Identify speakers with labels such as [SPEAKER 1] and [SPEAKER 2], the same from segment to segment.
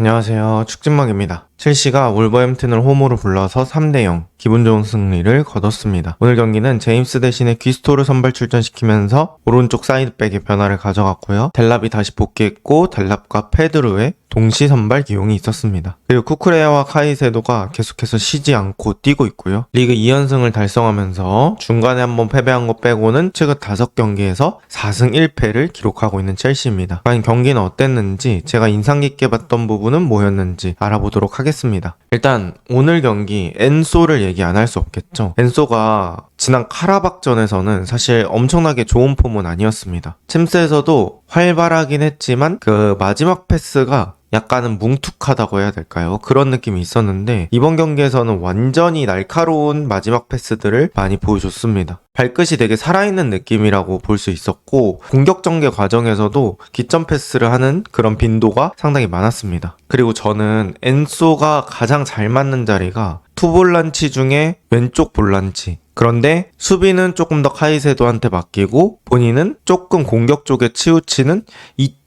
[SPEAKER 1] 안녕하세요. 축진막입니다. 첼시가 wolverhampton을 홈으로 불러서 3대0 기분 좋은 승리를 거뒀습니다. 오늘 경기는 제임스 대신에 귀스토를 선발 출전시키면서 오른쪽 사이드백의 변화를 가져갔고요. 델랍이 다시 복귀했고 델랍과 페드루의 동시 선발 기용이 있었습니다. 그리고 쿠쿠레야와 카이세도가 계속해서 쉬지 않고 뛰고 있고요. 리그 2연승을 달성하면서 중간에 한번 패배한 것 빼고는 최근 5경기에서 4승 1패를 기록하고 있는 첼시입니다. 과연 경기는 어땠는지, 제가 인상 깊게 봤던 부분은 뭐였는지 알아보도록 하겠습니다. 일단 오늘 경기 엔소를 얘기 안 할 수 없겠죠. 엔소가 지난 카라박전에서는 사실 엄청나게 좋은 폼은 아니었습니다. 챔스에서도 활발하긴 했지만 그 마지막 패스가 약간은 뭉툭하다고 해야 될까요? 그런 느낌이 있었는데 이번 경기에서는 완전히 날카로운 마지막 패스들을 많이 보여줬습니다. 발끝이 되게 살아있는 느낌이라고 볼 수 있었고 공격 전개 과정에서도 기점 패스를 하는 그런 빈도가 상당히 많았습니다. 그리고 저는 엔소가 가장 잘 맞는 자리가 투볼란치 중에 왼쪽 볼란치, 그런데 수비는 조금 더 카이세도한테 맡기고 본인은 조금 공격 쪽에 치우치는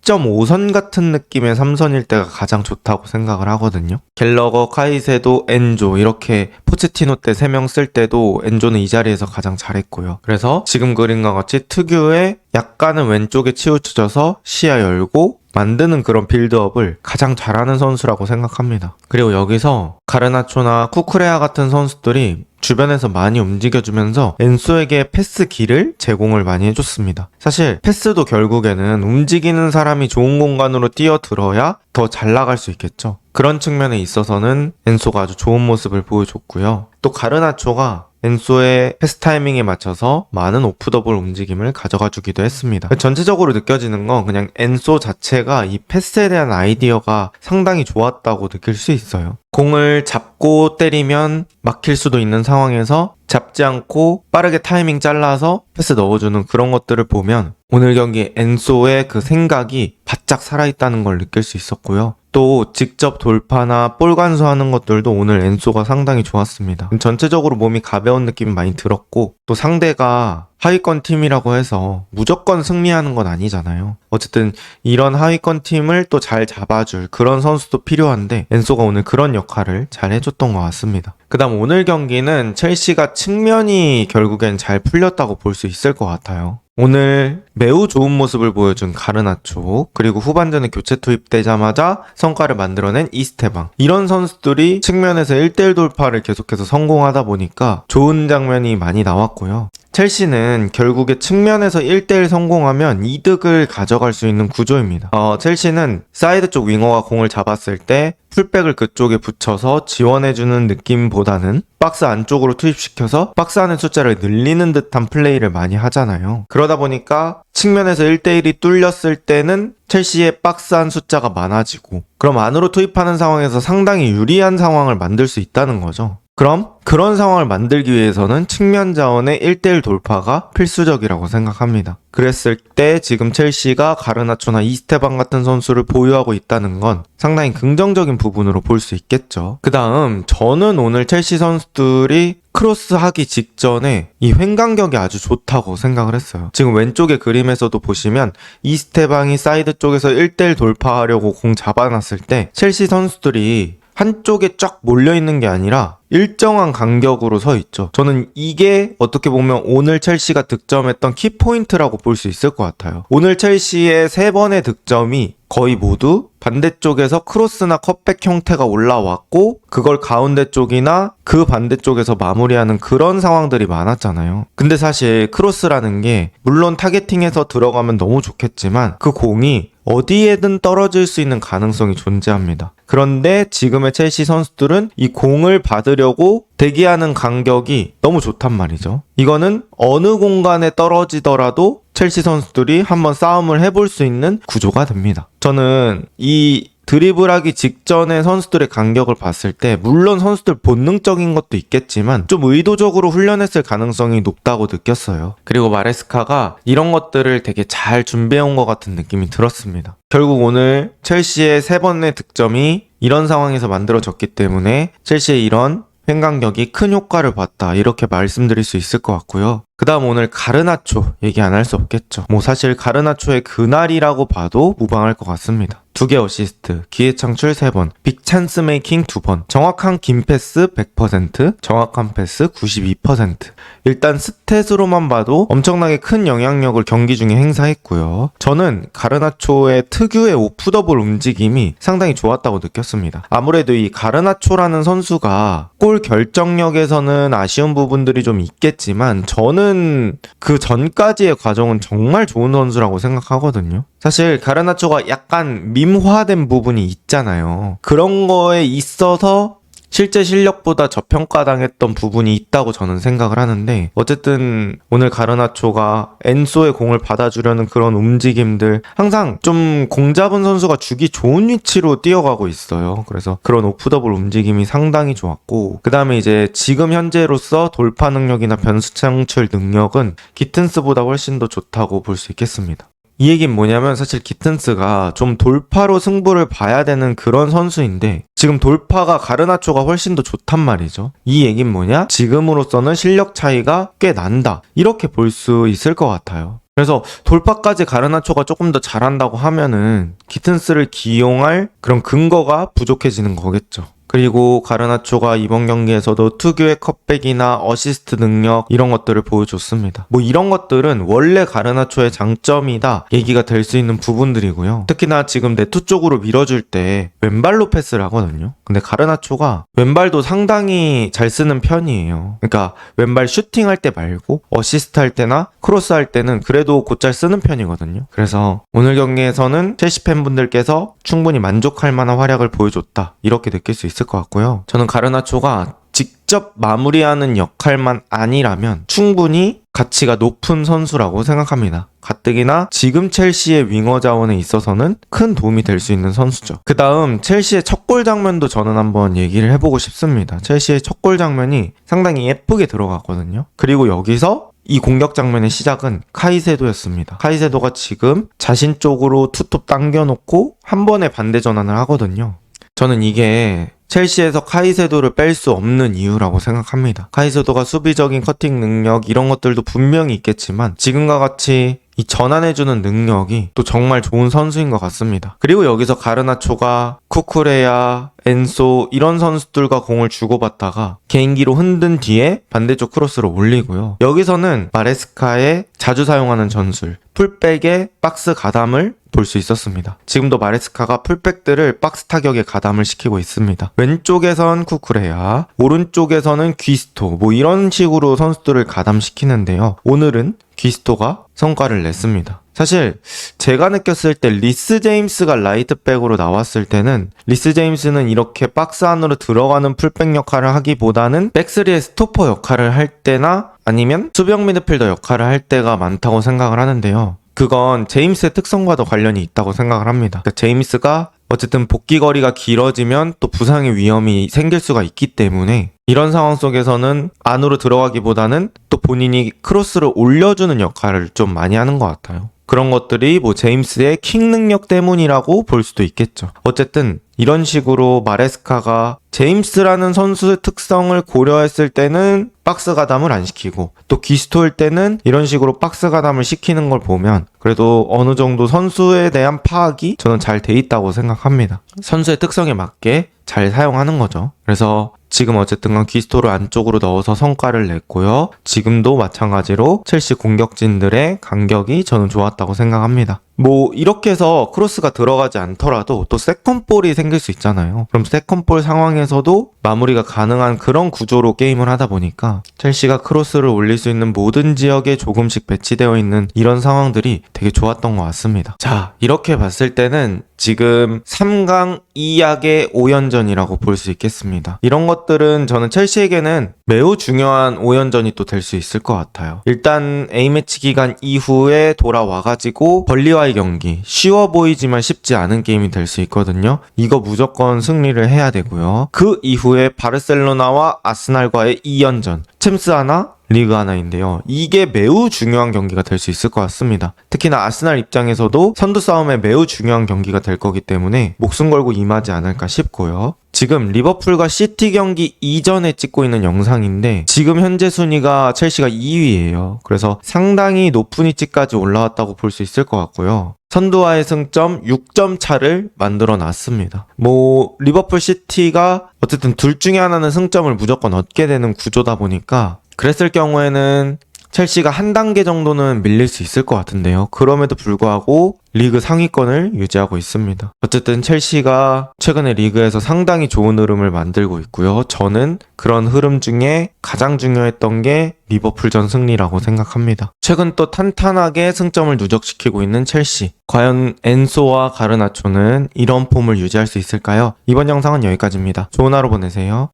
[SPEAKER 1] 2.5선 같은 느낌의 3선일 때가 가장 좋다고 생각을 하거든요. 갤러거, 카이세도, 엔조 이렇게 포체티노 때 3명 쓸 때도 엔조는 이 자리에서 가장 잘했고요. 그래서 지금 그림과 같이 특유의 약간은 왼쪽에 치우쳐져서 시야 열고 만드는 그런 빌드업을 가장 잘하는 선수라고 생각합니다. 그리고 여기서 가르나초나 쿠쿠레아 같은 선수들이 주변에서 많이 움직여주면서 엔소에게 패스 길을 제공을 많이 해줬습니다. 사실 패스도 결국에는 움직이는 사람이 좋은 공간으로 뛰어들어야 더 잘 나갈 수 있겠죠. 그런 측면에 있어서는 엔소가 아주 좋은 모습을 보여줬고요. 또 가르나초가 엔소의 패스 타이밍에 맞춰서 많은 오프더볼 움직임을 가져가 주기도 했습니다. 전체적으로 느껴지는 건 그냥 엔소 자체가 이 패스에 대한 아이디어가 상당히 좋았다고 느낄 수 있어요. 공을 잡고 때리면 막힐 수도 있는 상황에서 잡지 않고 빠르게 타이밍 잘라서 패스 넣어주는 그런 것들을 보면 오늘 경기 엔소의 그 생각이 바짝 살아있다는 걸 느낄 수 있었고요. 또 직접 돌파나 볼 간수하는 것들도 오늘 엔소가 상당히 좋았습니다. 전체적으로 몸이 가벼운 느낌이 많이 들었고 또 상대가 하위권 팀이라고 해서 무조건 승리하는 건 아니잖아요. 어쨌든 이런 하위권 팀을 또 잘 잡아줄 그런 선수도 필요한데 엔소가 오늘 그런 역할을 잘 해줬던 것 같습니다. 그 다음 오늘 경기는 첼시가 측면이 결국엔 잘 풀렸다고 볼 수 있을 것 같아요. 오늘 매우 좋은 모습을 보여준 가르나초, 그리고 후반전에 교체 투입되자마자 성과를 만들어낸 이스테방, 이런 선수들이 측면에서 1대1 돌파를 계속해서 성공하다 보니까 좋은 장면이 많이 나왔고요. 첼시는 결국에 측면에서 1대1 성공하면 이득을 가져갈 수 있는 구조입니다. 첼시는 사이드 쪽 윙어가 공을 잡았을 때 풀백을 그쪽에 붙여서 지원해주는 느낌보다는 박스 안쪽으로 투입시켜서 박스 안의 숫자를 늘리는 듯한 플레이를 많이 하잖아요. 그러다 보니까 측면에서 1대1이 뚫렸을 때는 첼시의 박스 안 숫자가 많아지고 그럼 안으로 투입하는 상황에서 상당히 유리한 상황을 만들 수 있다는 거죠. 그럼 그런 상황을 만들기 위해서는 측면 자원의 1대1 돌파가 필수적이라고 생각합니다. 그랬을 때 지금 첼시가 가르나초나 이스테방 같은 선수를 보유하고 있다는 건 상당히 긍정적인 부분으로 볼 수 있겠죠. 그 다음 저는 오늘 첼시 선수들이 크로스 하기 직전에 이 횡간격이 아주 좋다고 생각을 했어요. 지금 왼쪽의 그림에서도 보시면 이스테방이 사이드 쪽에서 1대1 돌파하려고 공 잡아놨을 때 첼시 선수들이 한쪽에 쫙 몰려있는 게 아니라 일정한 간격으로 서 있죠. 저는 이게 어떻게 보면 오늘 첼시가 득점했던 키포인트라고 볼 수 있을 것 같아요. 오늘 첼시의 3번의 득점이 거의 모두 반대쪽에서 크로스나 컷백 형태가 올라왔고 그걸 가운데 쪽이나 그 반대쪽에서 마무리하는 그런 상황들이 많았잖아요. 근데 사실 크로스라는 게 물론 타겟팅해서 들어가면 너무 좋겠지만 그 공이 어디에든 떨어질 수 있는 가능성이 존재합니다. 그런데 지금의 첼시 선수들은 이 공을 받으려고 대기하는 간격이 너무 좋단 말이죠. 이거는 어느 공간에 떨어지더라도 첼시 선수들이 한번 싸움을 해볼 수 있는 구조가 됩니다. 저는 이 드리블하기 직전에 선수들의 간격을 봤을 때 물론 선수들 본능적인 것도 있겠지만 좀 의도적으로 훈련했을 가능성이 높다고 느꼈어요. 그리고 마레스카가 이런 것들을 되게 잘 준비해온 것 같은 느낌이 들었습니다. 결국 오늘 첼시의 3번의 득점이 이런 상황에서 만들어졌기 때문에 첼시의 이런 횡간격이 큰 효과를 봤다 이렇게 말씀드릴 수 있을 것 같고요. 그 다음 오늘 가르나초 얘기 안 할 수 없겠죠. 뭐 사실 가르나초의 그날이라고 봐도 무방할 것 같습니다. 2개 어시스트, 기회 창출 3번, 빅 찬스 메이킹 2번, 정확한 긴 패스 100%, 정확한 패스 92%. 일단 스탯으로만 봐도 엄청나게 큰 영향력을 경기 중에 행사했고요. 저는 가르나초의 특유의 오프더볼 움직임이 상당히 좋았다고 느꼈습니다. 아무래도 이 가르나초라는 선수가 골 결정력에서는 아쉬운 부분들이 좀 있겠지만 저는 그 전까지의 과정은 정말 좋은 선수라고 생각하거든요. 사실 가르나초가 약간 밈화된 부분이 있잖아요. 그런 거에 있어서 실제 실력보다 저평가당했던 부분이 있다고 저는 생각을 하는데, 어쨌든 오늘 가르나초가 엔소의 공을 받아주려는 그런 움직임들, 항상 좀 공 잡은 선수가 주기 좋은 위치로 뛰어가고 있어요. 그래서 그런 오프더블 움직임이 상당히 좋았고, 그 다음에 이제 지금 현재로서 돌파 능력이나 변수 창출 능력은 기튼스보다 훨씬 더 좋다고 볼 수 있겠습니다. 이 얘기는 뭐냐면 사실 기튼스가 좀 돌파로 승부를 봐야 되는 그런 선수인데 지금 돌파가 가르나초가 훨씬 더 좋단 말이죠. 이 얘기는 뭐냐? 지금으로서는 실력 차이가 꽤 난다. 이렇게 볼 수 있을 것 같아요. 그래서 돌파까지 가르나초가 조금 더 잘한다고 하면은 기튼스를 기용할 그런 근거가 부족해지는 거겠죠. 그리고 가르나초가 이번 경기에서도 특유의 컷백이나 어시스트 능력 이런 것들을 보여줬습니다. 뭐 이런 것들은 원래 가르나초의 장점이다 얘기가 될 수 있는 부분들이고요. 특히나 지금 네트 쪽으로 밀어줄 때 왼발로 패스를 하거든요. 근데 가르나초가 왼발도 상당히 잘 쓰는 편이에요. 그러니까 왼발 슈팅할 때 말고 어시스트 할 때나 크로스 할 때는 그래도 곧잘 쓰는 편이거든요. 그래서 오늘 경기에서는 첼시 팬분들께서 충분히 만족할 만한 활약을 보여줬다 이렇게 느낄 수 있을 것 같고요. 저는 가르나초가 직접 마무리하는 역할만 아니라면 충분히 가치가 높은 선수라고 생각합니다. 가뜩이나 지금 첼시의 윙어 자원에 있어서는 큰 도움이 될 수 있는 선수죠. 그 다음 첼시의 첫 골 장면도 저는 한번 얘기를 해보고 싶습니다. 첼시의 첫 골 장면이 상당히 예쁘게 들어갔거든요. 그리고 여기서 이 공격 장면의 시작은 카이세도였습니다. 카이세도가 지금 자신 쪽으로 투톱 당겨놓고 한 번에 반대 전환을 하거든요. 저는 이게 첼시에서 카이세도를 뺄 수 없는 이유라고 생각합니다. 카이세도가 수비적인 커팅 능력 이런 것들도 분명히 있겠지만 지금과 같이 이 전환해주는 능력이 또 정말 좋은 선수인 것 같습니다. 그리고 여기서 가르나초가 쿠쿠레야, 엔소 이런 선수들과 공을 주고받다가 개인기로 흔든 뒤에 반대쪽 크로스로 올리고요. 여기서는 마레스카의 자주 사용하는 전술 풀백의 박스 가담을 볼 수 있었습니다. 지금도 마레스카가 풀백들을 박스 타격에 가담을 시키고 있습니다. 왼쪽에선 쿠쿠레야, 오른쪽에서는 귀스토 뭐 이런 식으로 선수들을 가담시키는데요. 오늘은 귀스토가 성과를 냈습니다. 사실 제가 느꼈을 때 리스 제임스가 라이트백으로 나왔을 때는 리스 제임스는 이렇게 박스 안으로 들어가는 풀백 역할을 하기보다는 백스리의 스토퍼 역할을 할 때나 아니면 수비형 미드필더 역할을 할 때가 많다고 생각을 하는데요. 그건 제임스의 특성과도 관련이 있다고 생각을 합니다. 그러니까 제임스가 어쨌든 복귀 거리가 길어지면 또 부상의 위험이 생길 수가 있기 때문에 이런 상황 속에서는 안으로 들어가기보다는 또 본인이 크로스를 올려주는 역할을 좀 많이 하는 것 같아요. 그런 것들이 뭐 제임스의 킥 능력 때문이라고 볼 수도 있겠죠. 어쨌든 이런 식으로 마레스카가 제임스라는 선수의 특성을 고려했을 때는 박스 가담을 안 시키고 또 기스토일 때는 이런 식으로 박스 가담을 시키는 걸 보면 그래도 어느 정도 선수에 대한 파악이 저는 잘 돼 있다고 생각합니다. 선수의 특성에 맞게 잘 사용하는 거죠. 그래서 지금 어쨌든 간 귀스토를 안쪽으로 넣어서 성과를 냈고요. 지금도 마찬가지로 첼시 공격진들의 간격이 저는 좋았다고 생각합니다. 뭐 이렇게 해서 크로스가 들어가지 않더라도 또 세컨볼이 생길 수 있잖아요. 그럼 세컨볼 상황에서도 마무리가 가능한 그런 구조로 게임을 하다 보니까 첼시가 크로스를 올릴 수 있는 모든 지역에 조금씩 배치되어 있는 이런 상황들이 되게 좋았던 것 같습니다. 자, 이렇게 봤을 때는 지금 3강 2약의 5연전이라고 볼 수 있겠습니다. 이런 것들은 저는 첼시에게는 매우 중요한 5연전이 또 될 수 있을 것 같아요. 일단 A매치 기간 이후에 돌아와가지고 벌리와의 경기, 쉬워 보이지만 쉽지 않은 게임이 될 수 있거든요. 이거 무조건 승리를 해야 되고요. 그 이후에 바르셀로나와 아스날과의 2연전, 챔스 하나, 리그 하나인데요. 이게 매우 중요한 경기가 될 수 있을 것 같습니다. 특히나 아스날 입장에서도 선두 싸움에 매우 중요한 경기가 될 거기 때문에 목숨 걸고 임하지 않을까 싶고요. 지금 리버풀과 시티 경기 이전에 찍고 있는 영상인데 지금 현재 순위가 첼시가 2위예요. 그래서 상당히 높은 위치까지 올라왔다고 볼 수 있을 것 같고요. 선두와의 승점 6점 차를 만들어 놨습니다. 리버풀 시티가 어쨌든 둘 중에 하나는 승점을 무조건 얻게 되는 구조다 보니까 그랬을 경우에는 첼시가 한 단계 정도는 밀릴 수 있을 것 같은데요. 그럼에도 불구하고 리그 상위권을 유지하고 있습니다. 어쨌든 첼시가 최근에 리그에서 상당히 좋은 흐름을 만들고 있고요. 저는 그런 흐름 중에 가장 중요했던 게 리버풀전 승리라고 생각합니다. 최근 또 탄탄하게 승점을 누적시키고 있는 첼시. 과연 엔소와 가르나초는 이런 폼을 유지할 수 있을까요? 이번 영상은 여기까지입니다. 좋은 하루 보내세요.